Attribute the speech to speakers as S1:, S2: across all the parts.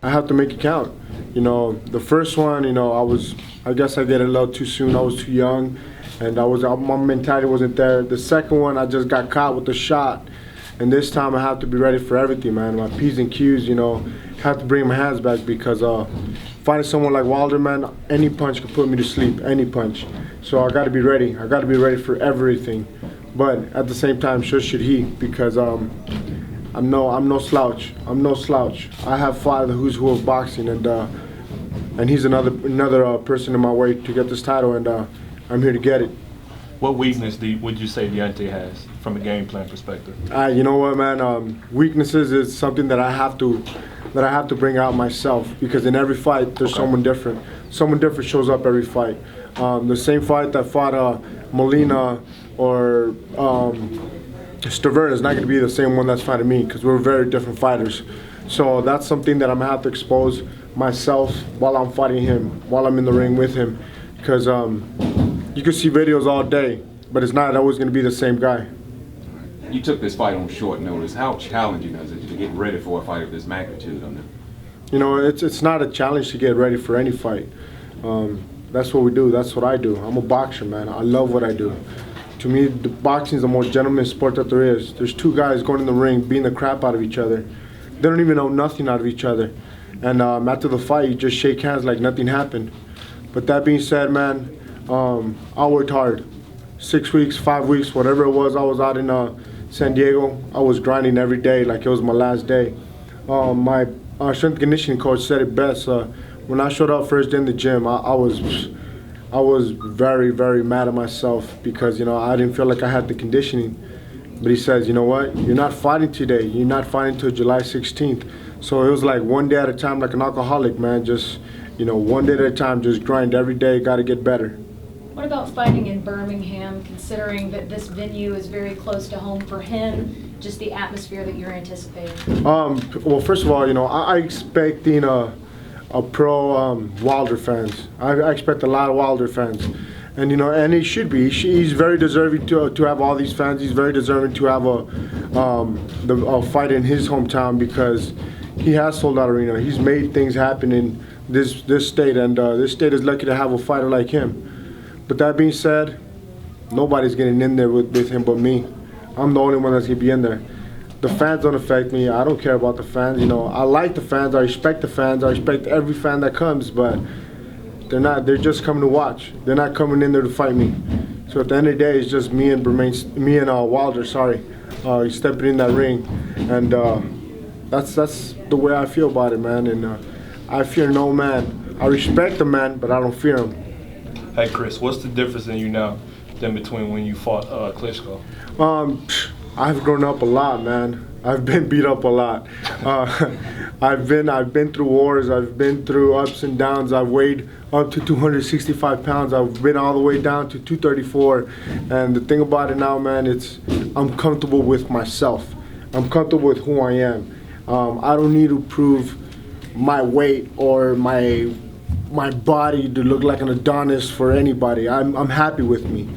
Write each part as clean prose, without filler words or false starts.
S1: I have to make it count. You know, the first one, you know, I guess I did it a little too soon. I was too young, and my mentality wasn't there. The second one, I just got caught with the shot, and this time I have to be ready for everything, man. My P's and Q's, you know, have to bring my hands back because fighting someone like Wilder, man, any punch could put me to sleep, any punch. So I got to be ready. I got to be ready for everything. But at the same time, so should he, because I'm no slouch. I'm no slouch. I have fought the who's who of boxing, and he's another person in my way to get this title, and I'm here to get it.
S2: What weakness would you say Deontay has from a game plan perspective?
S1: You know what, man? Weaknesses is something that I have to bring out myself, because in every fight there's someone different. Someone different shows up every fight. The same fight that fought Molina or Stavern is not going to be the same one that's fighting me, because we're very different fighters. So that's something that I'm going to have to expose myself while I'm fighting him, while I'm in the ring with him, because you can see videos all day, but it's not always going to be the same guy.
S3: You took this fight on short notice. How challenging is it to get ready for a fight of this magnitude?
S1: You know, it's not a challenge to get ready for any fight. That's what we do. That's what I do. I'm a boxer, man. I love what I do. To me, the boxing is the most gentleman sport that there is. There's two guys going in the ring, beating the crap out of each other. They don't even know nothing out of each other. And after the fight, you just shake hands like nothing happened. But that being said, man, I worked hard. 6 weeks, 5 weeks, whatever it was. I was out in San Diego. I was grinding every day like it was my last day. My strength conditioning coach said it best. When I showed up first day in the gym, I was very, very mad at myself because, you know, I didn't feel like I had the conditioning. But he says, you know what, you're not fighting today. You're not fighting till July 16th. So it was like one day at a time, like an alcoholic, man. Just, you know, one day at a time, just grind every day, got to get better.
S4: What about fighting in Birmingham, considering that this venue is very close to home for him, just the atmosphere that you're anticipating?
S1: Well, first of all, you know, I expecting a pro Wilder fans. I expect a lot of Wilder fans. And, you know, and he should be. He's very deserving to have all these fans. He's very deserving to have a fight in his hometown, because he has sold out arena. He's made things happen in this state, and this state is lucky to have a fighter like him. But that being said, nobody's getting in there with him but me. I'm the only one that's going to be in there. The fans don't affect me. I don't care about the fans. You know, I like the fans. I respect the fans. I respect every fan that comes, but they're just coming to watch. They're not coming in there to fight me. So at the end of the day, it's just me and Wilder, stepping in that ring. And that's the way I feel about it, man. And I fear no man. I respect the man, but I don't fear him.
S2: Hey, Chris, what's the difference in you now than between when you fought Klitschko?
S1: I've grown up a lot, man. I've been beat up a lot. I've been through wars. I've been through ups and downs. I've weighed up to 265 pounds. I've been all the way down to 234. And the thing about it now, man, I'm comfortable with myself. I'm comfortable with who I am. I don't need to prove my weight or my body to look like an Adonis for anybody. I'm happy with me.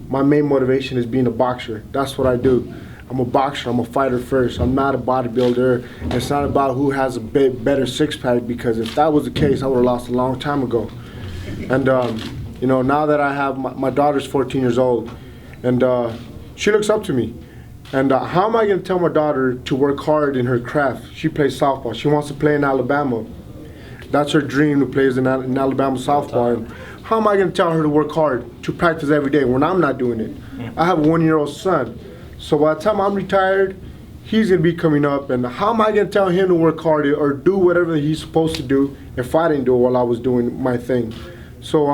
S1: My main motivation is being a boxer. That's what I do. I'm a boxer. I'm a fighter first. I'm not a bodybuilder. It's not about who has a better six-pack, because if that was the case, I would have lost a long time ago. And you know, now that I have my daughter's 14 years old, and she looks up to me. And how am I going to tell my daughter to work hard in her craft? She plays softball. She wants to play in Alabama. That's her dream, to play in Alabama softball. And how am I going to tell her to work hard, to practice every day when I'm not doing it? I have a 1-year-old son. So by the time I'm retired, he's going to be coming up. And how am I going to tell him to work hard or do whatever he's supposed to do if I didn't do it while I was doing my thing? So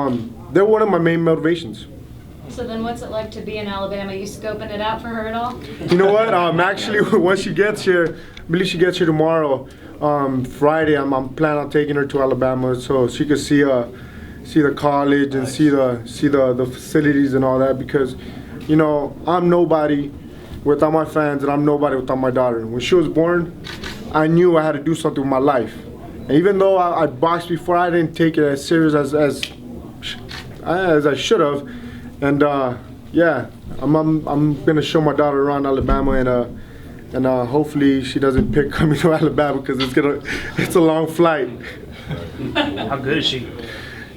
S1: they're one of my main motivations.
S4: So then what's it like to be in Alabama? You scoping it out for her at all?
S1: You know what? Actually, once she gets here, I believe she gets here tomorrow, Friday, I'm planning on taking her to Alabama so she could see the college and see the facilities and all that, because, you know, I'm nobody without my fans, and I'm nobody without my daughter. When she was born, I knew I had to do something with my life. And even though I boxed before, I didn't take it as serious as I should have. And yeah, I'm gonna show my daughter around Alabama, and hopefully she doesn't pick coming to Alabama because it's a long flight.
S5: How good is she?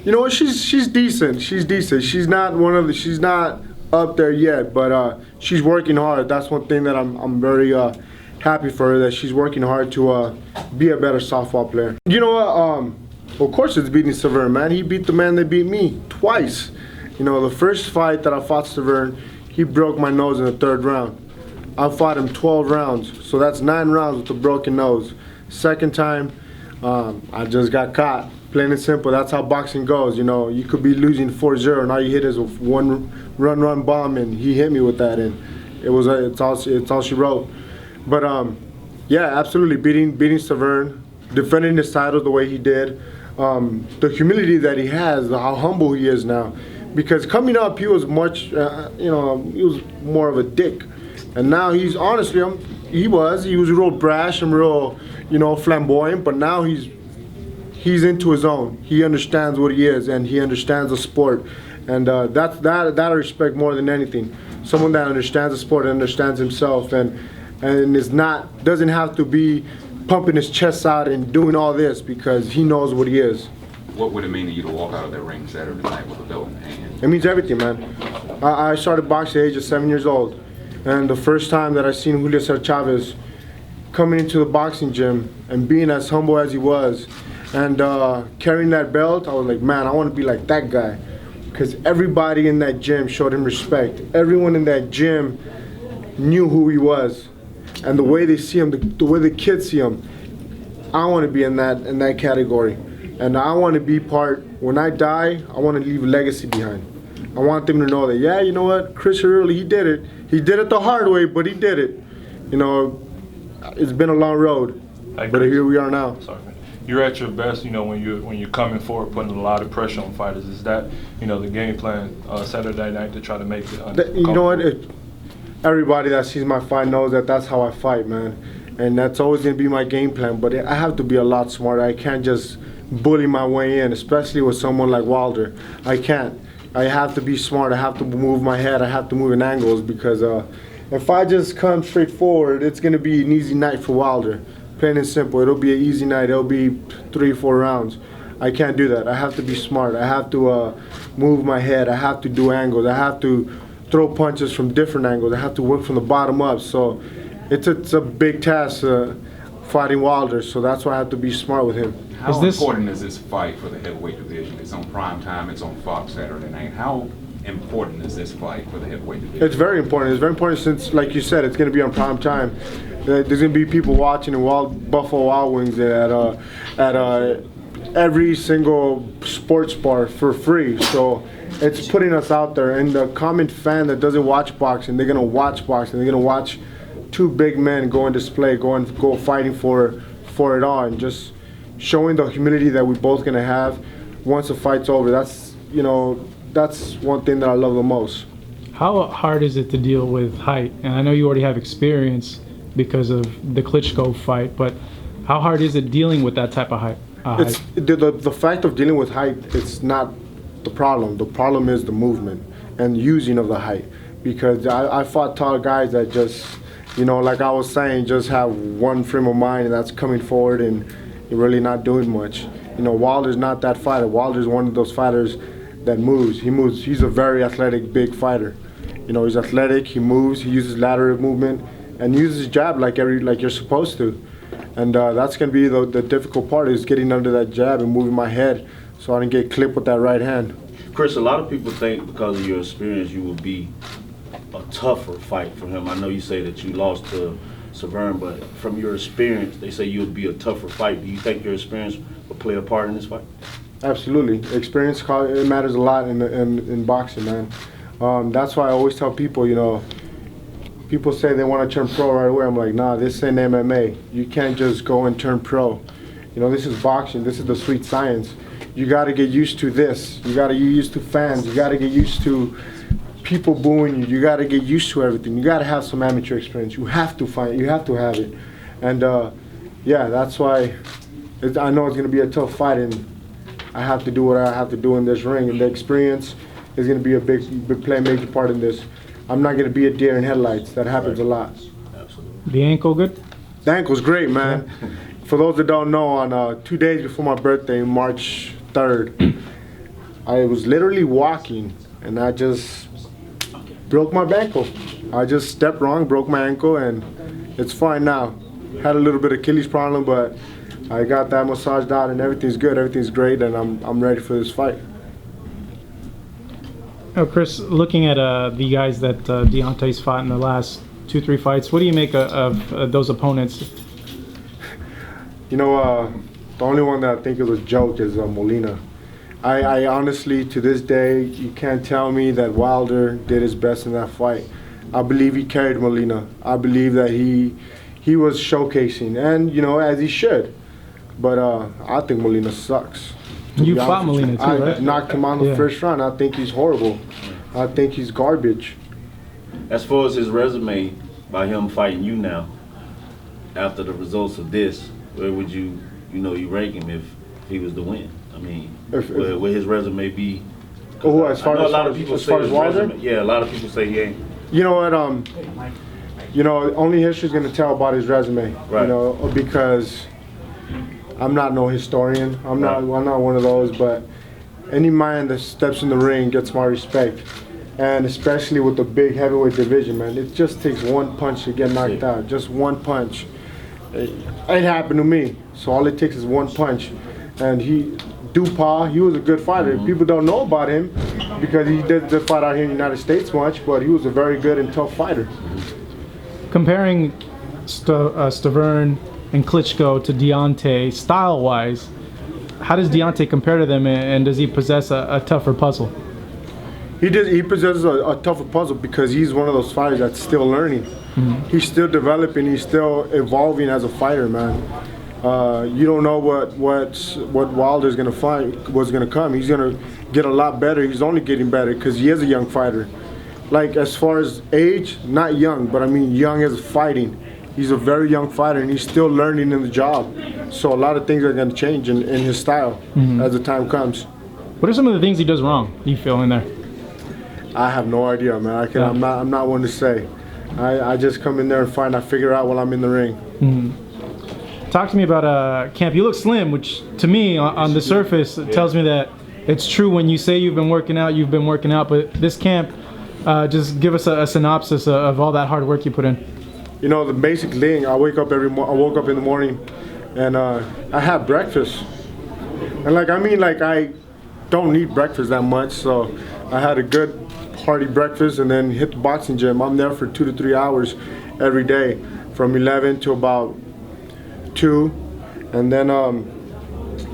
S1: You know what? She's decent. She's decent. She's not she's not up there yet, but she's working hard. That's one thing that I'm very happy for her, that she's working hard to be a better softball player. You know what? Of course it's beating Severn, man. He beat the man that beat me twice. You know, the first fight that I fought Severn, he broke my nose in the 3rd round. I fought him 12 rounds, so that's 9 rounds with a broken nose. Second time, I just got caught. Plain and simple, that's how boxing goes. You know, you could be losing 4-0, and all you hit is a one run bomb, and he hit me with that, and it's all she wrote. But yeah, absolutely beating Severn, defending his title the way he did, the humility that he has, how humble he is now. Because coming up, he was much, he was more of a dick, and now he's honestly, he was real brash and real, flamboyant, but now he's into his own. He understands what he is, and he understands the sport, and that I respect more than anything. Someone that understands the sport and understands himself, and doesn't have to be pumping his chest out and doing all this because he knows what he is.
S3: What would it mean to you to walk out of that ring Saturday night with a belt in hand?
S1: It means everything, man. I started boxing at the age of 7 years old, and the first time that I seen Julio Cesar Chavez coming into the boxing gym and being as humble as he was, and carrying that belt, I was like, man, I want to be like that guy. Because everybody in that gym showed him respect. Everyone in that gym knew who he was. And the way they see him, the way the kids see him, I want to be in that category. And I want to be part, when I die, I want to leave a legacy behind. I want them to know that, yeah, you know what, Chris Arreola, he did it. He did it the hard way, but he did it. You know, it's been a long road, but here we are now.
S2: Sorry, man. You're at your best, when you're coming forward, putting a lot of pressure on fighters. Is that, the game plan Saturday night to try to make it?
S1: You know what? Everybody that sees my fight knows that that's how I fight, man, and that's always gonna be my game plan. But I have to be a lot smarter. I can't just bully my way in, especially with someone like Wilder. I can't. I have to be smart. I have to move my head. I have to move in angles because if I just come straight forward, it's gonna be an easy night for Wilder. Plain and simple. It'll be an easy night. It'll be 3-4 rounds. I can't do that. I have to be smart. I have to move my head. I have to do angles. I have to throw punches from different angles. I have to work from the bottom up. So it's a big task fighting Wilder. So that's why I have to be smart with him.
S3: How important is this fight for the heavyweight division? It's on prime time. It's on Fox Saturday night. How important is this fight for the heavyweight division?
S1: It's very important. It's very important since, like you said, it's going to be on prime time. There's going to be people watching in Buffalo Wild Wings at every single sports bar for free. So it's putting us out there. And the common fan that doesn't watch boxing, they're going to watch boxing. They're going to watch two big men go on display, go fighting for it all, and just showing the humility that we're both going to have once the fight's over. That's one thing that I love the most.
S5: How hard is it to deal with height? And I know you already have experience because of the Klitschko fight, but how hard is it dealing with that type of height?
S1: It's the fact of dealing with height. It's not the problem. The problem is the movement and using of the height. Because I fought tall guys that just, like I was saying, just have one frame of mind, and that's coming forward and really not doing much. Wilder's not that fighter. Wilder's one of those fighters that moves. He moves. He's a very athletic, big fighter. He's athletic. He moves. He uses lateral movement and uses his jab like you're supposed to. And that's going to be the difficult part, is getting under that jab and moving my head so I don't get clipped with that right hand.
S6: Chris, a lot of people think because of your experience you will be a tougher fight for him. I know you say that you lost to Severn, but from your experience, they say you would be a tougher fight. Do you think your experience will play a part in this fight?
S1: Absolutely. Experience, it matters a lot in boxing, man. That's why I always tell people, people say they want to turn pro right away. I'm like, nah, this ain't MMA. You can't just go and turn pro. This is boxing. This is the sweet science. You got to get used to this. You got to get used to fans. You got to get used to people booing you. You got to get used to everything. You got to have some amateur experience. You have to fight. You have to have it. And yeah, that's why I know it's going to be a tough fight, and I have to do what I have to do in this ring. And the experience is going to be play a major part in this. I'm not going to be a deer in headlights. That happens a lot.
S6: Absolutely.
S5: The ankle good?
S1: The ankle's great, man. For those that don't know, on 2 days before my birthday, March 3rd, I was literally walking and I just broke my ankle. I just stepped wrong, broke my ankle, and it's fine now. Had a little bit of Achilles problem, but I got that massaged out and everything's good, everything's great, and I'm ready for this fight.
S5: Oh, Chris, looking at the guys that Deontay's fought in the last 2-3 fights, what do you make of those opponents?
S1: You know, the only one that I think is a joke is Molina. I honestly, to this day, you can't tell me that Wilder did his best in that fight. I believe he carried Molina. I believe that he was showcasing, and, you know, as he should. But I think Molina sucks.
S5: You fought Molina too, right?
S1: I knocked him out in the first round. I think he's horrible. I think he's garbage.
S6: As far as his resume, by him fighting you now, after the results of this, where would you rank him if he was to win? I mean, where his resume be?
S1: Oh, as far
S6: a lot
S1: as
S6: of people
S1: as
S6: say
S1: far as
S6: his
S1: Wilder?
S6: resume. Yeah, a lot of people say he ain't.
S1: You know what? You know, only history's gonna tell about his resume.
S6: Right.
S1: You know, because I'm not no historian. I'm not one of those. But any man that steps in the ring gets my respect, and especially with the big heavyweight division, man. It just takes one punch to get knocked out. Just one punch. It happened to me. So all it takes is one punch, and Dupas, he was a good fighter. People don't know about him because he didn't fight out here in the United States much, but he was a very good and tough fighter.
S5: Comparing Stavern and Klitschko to Deontay, style-wise, how does Deontay compare to them, and does he possess a tougher puzzle?
S1: He possesses a tougher puzzle because he's one of those fighters that's still learning. He's still developing. He's still evolving as a fighter, man. You don't know what Wilder's gonna find, what's gonna come. He's gonna get a lot better. He's only getting better because he is a young fighter. Like, as far as age, not young, but I mean young as fighting. He's a very young fighter and he's still learning in the job. So a lot of things are gonna change in his style as the time comes.
S5: What are some of the things he does wrong, do you feel, in there?
S1: I have no idea, man. I'm not one to say. I just come in there and fight. I figure out while I'm in the ring.
S5: Talk to me about camp. You look slim, which to me, on the surface, it tells me that it's true when you say you've been working out. But this camp, just give us a synopsis of all that hard work you put in.
S1: You know, the basic thing. I woke up in the morning, and I have breakfast. And I don't need breakfast that much, so I had a good hearty breakfast and then hit the boxing gym. I'm there for 2 to 3 hours every day, from 11 to about 2, and then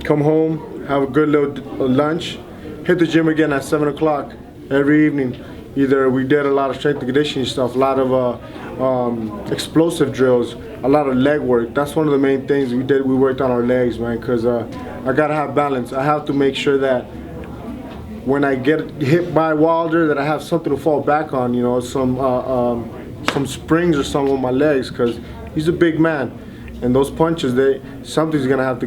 S1: come home, have a good little lunch, hit the gym again at 7 o'clock every evening. Either we did a lot of strength and conditioning stuff, a lot of explosive drills, a lot of leg work. That's one of the main things we did. We worked on our legs, man, because I gotta have balance. I have to make sure that when I get hit by Wilder, that I have something to fall back on. You know, some springs or something on my legs, because he's a big man, and those punches, something's gonna have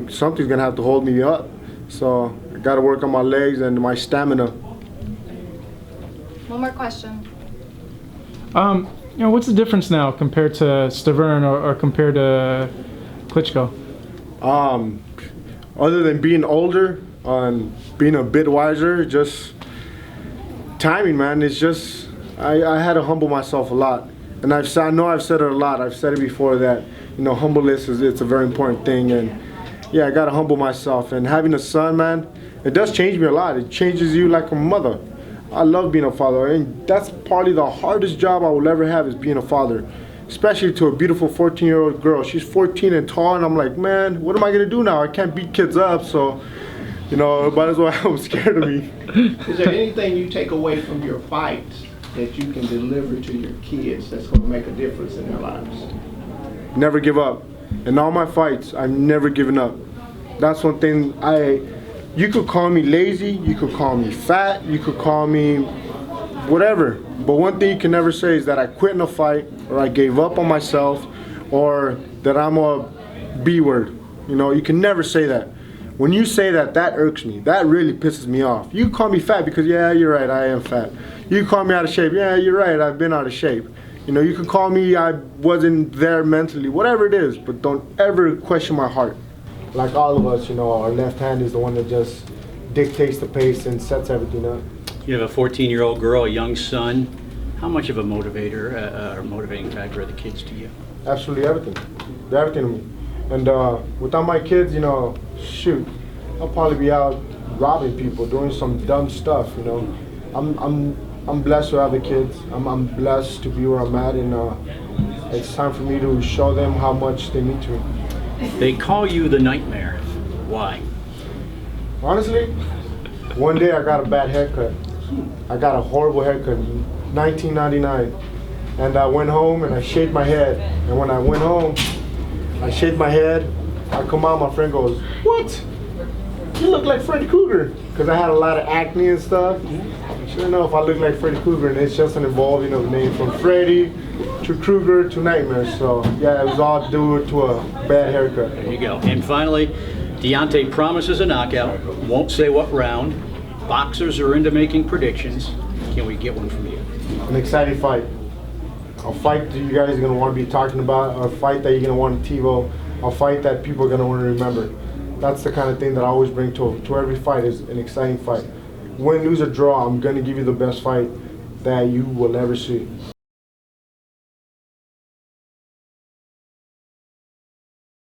S1: to hold me up. So I gotta work on my legs and my stamina.
S4: One more question.
S5: You know, what's the difference now compared to Stavern or compared to Klitschko?
S1: Other than being older and being a bit wiser, just timing, man. It's just I had to humble myself a lot, and I know I've said it a lot. I've said it before that, you know, humbleness it's a very important thing, and yeah, I gotta humble myself. And having a son, man, it does change me a lot. It changes you like a mother. I love being a father, and that's probably the hardest job I will ever have, is being a father, especially to a beautiful 14-year-old girl. She's 14 and tall, and I'm like, man, what am I gonna do now? I can't beat kids up, so, you know, might as well have them scared of me.
S7: Is there anything you take away from your fights that you can deliver to your kids that's gonna make a difference in their lives?
S1: Never give up. In all my fights, I've never given up. That's one thing. You could call me lazy, you could call me fat, you could call me whatever. But one thing you can never say is that I quit in a fight, or I gave up on myself, or that I'm a B word. You know, you can never say that. When you say that, that irks me. That really pisses me off. You call me fat because, yeah, you're right, I am fat. You call me out of shape, yeah, you're right, I've been out of shape. You know, you can call me, I wasn't there mentally, whatever it is, but don't ever question my heart. Like all of us, you know, our left hand is the one that just dictates the pace and sets everything up.
S8: You have a 14-year-old girl, a young son. How much of a motivator or motivating factor are the kids to you?
S1: Absolutely everything. They're everything to me. And without my kids, you know, shoot, I'll probably be out robbing people, doing some dumb stuff, you know. I'm blessed to have the kids. I'm blessed to be where I'm at, and it's time for me to show them how much they mean to me.
S8: They call you the Nightmare. Why?
S1: Honestly, one day I got a bad haircut. I got a horrible haircut in 1999. And I went home and I shaved my head. And when I went home, I shaved my head. I come out, my friend goes, "What? You look like Freddy Krueger." Because I had a lot of acne and stuff. Sure enough, I look like Freddy Krueger, and it's just an evolving of name from Freddy to Krueger to Nightmare. So yeah, it was all due to a bad haircut.
S8: There you go. And finally, Deontay promises a knockout. Won't say what round. Boxers are into making predictions. Can we get one from you?
S1: An exciting fight. A fight that you guys are going to want to be talking about, a fight that you're going to want to TiVo, a fight that people are going to want to remember. That's the kind of thing that I always bring to every fight, is an exciting fight. Win, lose, or draw, I'm going to give you the best fight that you will ever see.